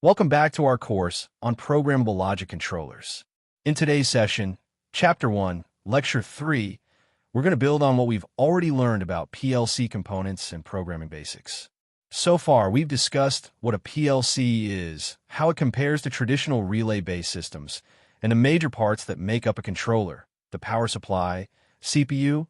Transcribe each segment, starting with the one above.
Welcome back to our course on programmable logic controllers. In today's session, Chapter 1, Lecture 3, we're going to build on what we've already learned about PLC components and programming basics. So far, we've discussed what a PLC is, how it compares to traditional relay-based systems, and the major parts that make up a controller: the power supply, CPU,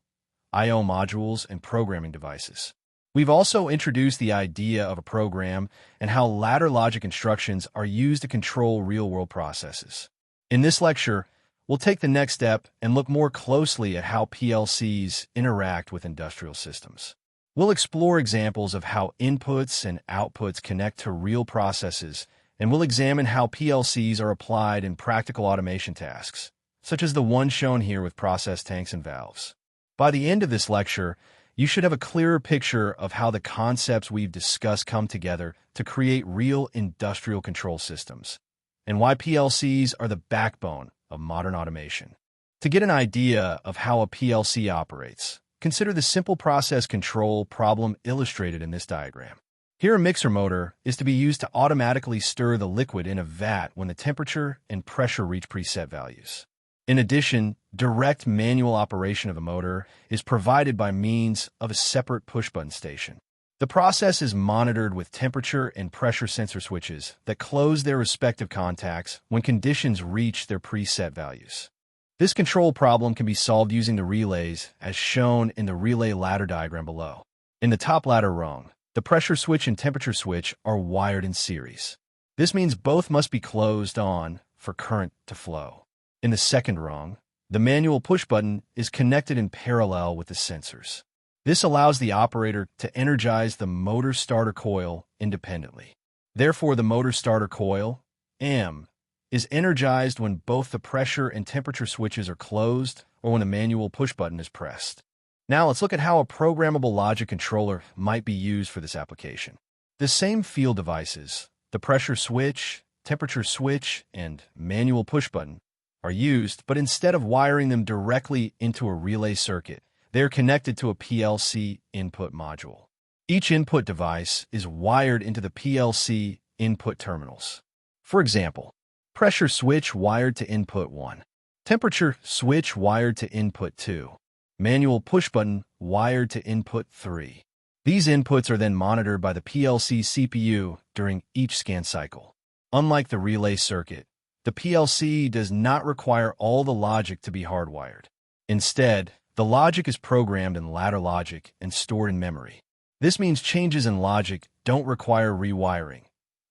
I/O modules, and programming devices. We've also introduced the idea of a program and how ladder logic instructions are used to control real-world processes. In this lecture, we'll take the next step and look more closely at how PLCs interact with industrial systems. We'll explore examples of how inputs and outputs connect to real processes, and we'll examine how PLCs are applied in practical automation tasks, such as the one shown here with process tanks and valves. By the end of this lecture, you should have a clearer picture of how the concepts we've discussed come together to create real industrial control systems, and why PLCs are the backbone of modern automation. To get an idea of how a PLC operates, consider the simple process control problem illustrated in this diagram. Here, a mixer motor is to be used to automatically stir the liquid in a vat when the temperature and pressure reach preset values. In addition, direct manual operation of a motor is provided by means of a separate push-button station. The process is monitored with temperature and pressure sensor switches that close their respective contacts when conditions reach their preset values. This control problem can be solved using the relays as shown in the relay ladder diagram below. In the top ladder rung, the pressure switch and temperature switch are wired in series. This means both must be closed on for current to flow. In the second rung, the manual push button is connected in parallel with the sensors. This allows the operator to energize the motor starter coil independently. Therefore, the motor starter coil, M, is energized when both the pressure and temperature switches are closed or when the manual push button is pressed. Now let's look at how a programmable logic controller might be used for this application. The same field devices, the pressure switch, temperature switch, and manual push button, are used, but instead of wiring them directly into a relay circuit, they are connected to a PLC input module. Each input device is wired into the PLC input terminals. For example, pressure switch wired to input 1, temperature switch wired to input 2, manual push button wired to input 3. These inputs are then monitored by the PLC CPU during each scan cycle. Unlike the relay circuit, the PLC does not require all the logic to be hardwired. Instead, the logic is programmed in ladder logic and stored in memory. This means changes in logic don't require rewiring,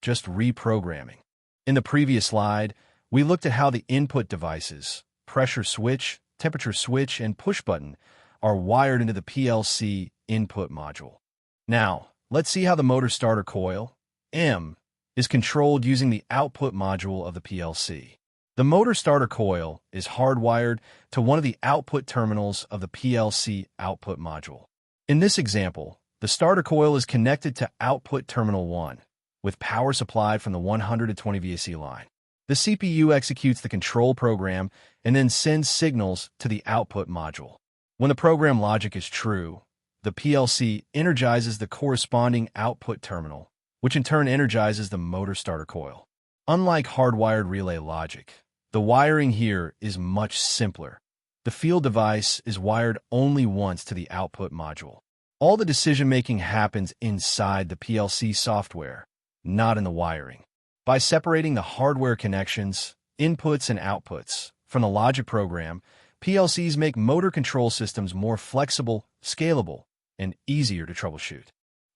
just reprogramming. In the previous slide, we looked at how the input devices, pressure switch, temperature switch, and push button, are wired into the PLC input module. Now, let's see how the motor starter coil, M, is controlled using the output module of the PLC. The motor starter coil is hardwired to one of the output terminals of the PLC output module. In this example, the starter coil is connected to output terminal 1, with power supplied from the 120 VAC line. The CPU executes the control program and then sends signals to the output module. When the program logic is true, the PLC energizes the corresponding output terminal, which in turn energizes the motor starter coil. Unlike hardwired relay logic, the wiring here is much simpler. The field device is wired only once to the output module. All the decision-making happens inside the PLC software, not in the wiring. By separating the hardware connections, inputs and outputs, from the logic program, PLCs make motor control systems more flexible, scalable, and easier to troubleshoot.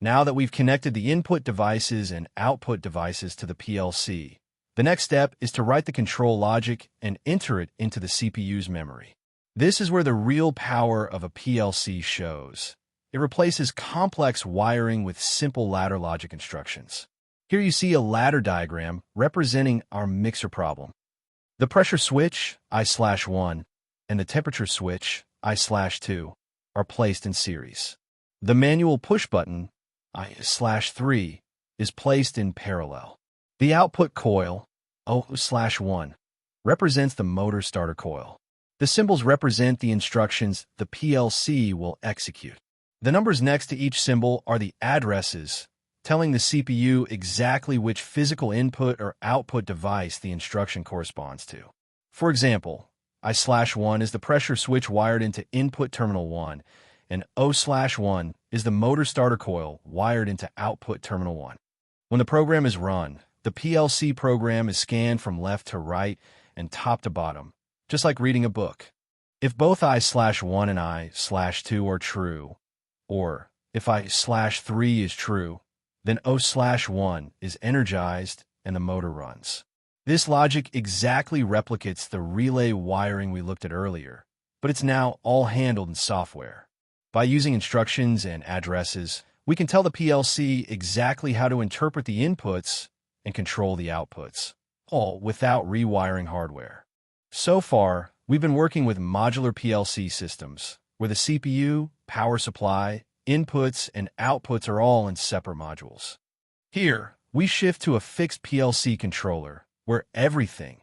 Now that we've connected the input devices and output devices to the PLC, the next step is to write the control logic and enter it into the CPU's memory. This is where the real power of a PLC shows. It replaces complex wiring with simple ladder logic instructions. Here you see a ladder diagram representing our mixer problem. The pressure switch, I/1, and the temperature switch, I/2, are placed in series. The manual push button, I/3, is placed in parallel. The output coil, O/1, represents the motor starter coil. The symbols represent the instructions the PLC will execute. The numbers next to each symbol are the addresses telling the CPU exactly which physical input or output device the instruction corresponds to. For example, I/1 is the pressure switch wired into input terminal 1, and O/1 is the motor starter coil wired into output terminal 1. When the program is run, the PLC program is scanned from left to right and top to bottom, just like reading a book. If both I/1 and I/2 are true, or if I/3 is true, then O/1 is energized and the motor runs. This logic exactly replicates the relay wiring we looked at earlier, but it's now all handled in software. By using instructions and addresses, we can tell the PLC exactly how to interpret the inputs and control the outputs, all without rewiring hardware. So far, we've been working with modular PLC systems, where the CPU, power supply, inputs, and outputs are all in separate modules. Here, we shift to a fixed PLC controller, where everything,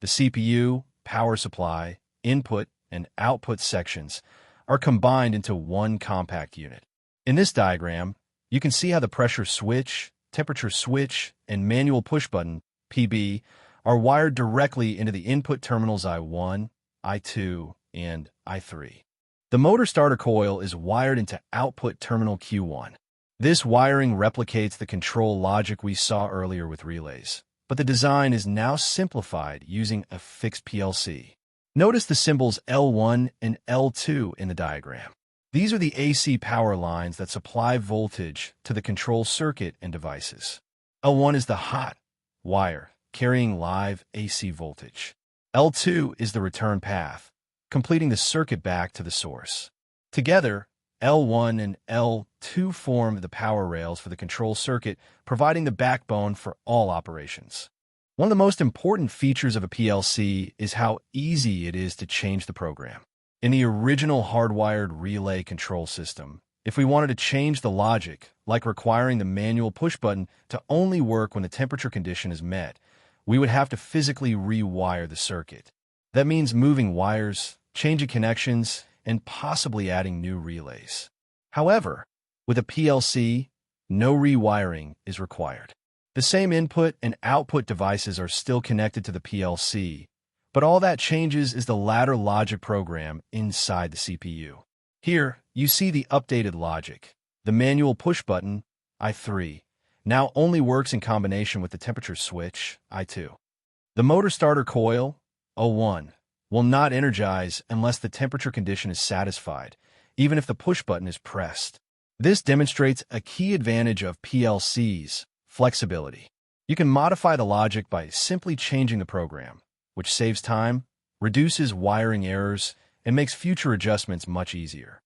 the CPU, power supply, input, and output sections, are combined into one compact unit. In this diagram, you can see how the pressure switch, temperature switch, and manual push button, PB, are wired directly into the input terminals I1, I2, and I3. The motor starter coil is wired into output terminal Q1. This wiring replicates the control logic we saw earlier with relays, but the design is now simplified using a fixed PLC. Notice the symbols L1 and L2 in the diagram. These are the AC power lines that supply voltage to the control circuit and devices. L1 is the hot wire carrying live AC voltage. L2 is the return path, completing the circuit back to the source. Together, L1 and L2 form the power rails for the control circuit, providing the backbone for all operations. One of the most important features of a PLC is how easy it is to change the program. In the original hardwired relay control system, if we wanted to change the logic, like requiring the manual push button to only work when the temperature condition is met, we would have to physically rewire the circuit. That means moving wires, changing connections, and possibly adding new relays. However, with a PLC, no rewiring is required. The same input and output devices are still connected to the PLC, but all that changes is the ladder logic program inside the CPU. Here, you see the updated logic. The manual push button, I3, now only works in combination with the temperature switch, I2. The motor starter coil, O1, will not energize unless the temperature condition is satisfied, even if the push button is pressed. This demonstrates a key advantage of PLCs: flexibility. You can modify the logic by simply changing the program, which saves time, reduces wiring errors, and makes future adjustments much easier.